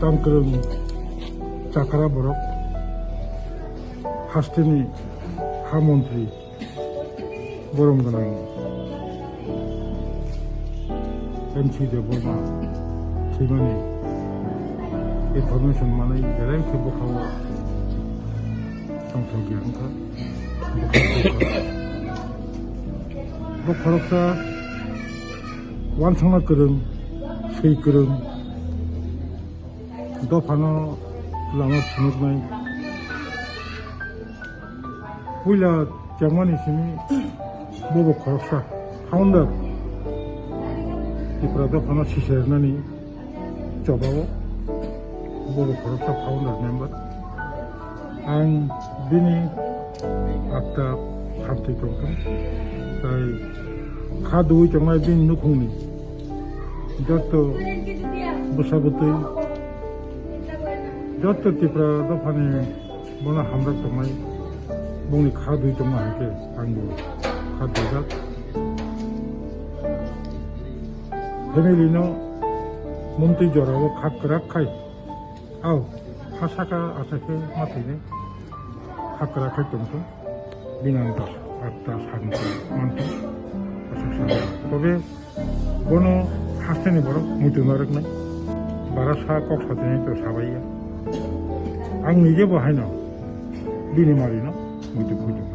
땅그런 자카라 보러 하스테니 하몬트리 보름그랑 MC대 보마 기만이 이 도면션만의 대단히 행복하고 정적이한가 뭐 거룩사 완성할 그런 새 그런 더 바나 라마 부르면 우리가 장관이 있으니 뭐고 거룩사 하운다 이프라도 바나 시세르나니 좁아고 뭐고 거룩사 하운다 멤버 안 비니 아까 함께 동금 তাই খাদুই 정말 빈 누콩니 이것도 무사부터 저도 티프라도 파네 뭐나 함락 정말 몽니 카드 정말 할게 방구 카드가 페밀리노 몸띠 저라고 가끄락하이 아우 하사가 아사케 마티네 가끄락할 정도 미난다 앞다 산다 많다 아삭사 তবে কোনো হাসতেনি বড় মুইতো নরক নাই বারাসা কক সাথে তো সাবাইয়া आं निजे बाहायना बिनि मारिना मुझे खोजो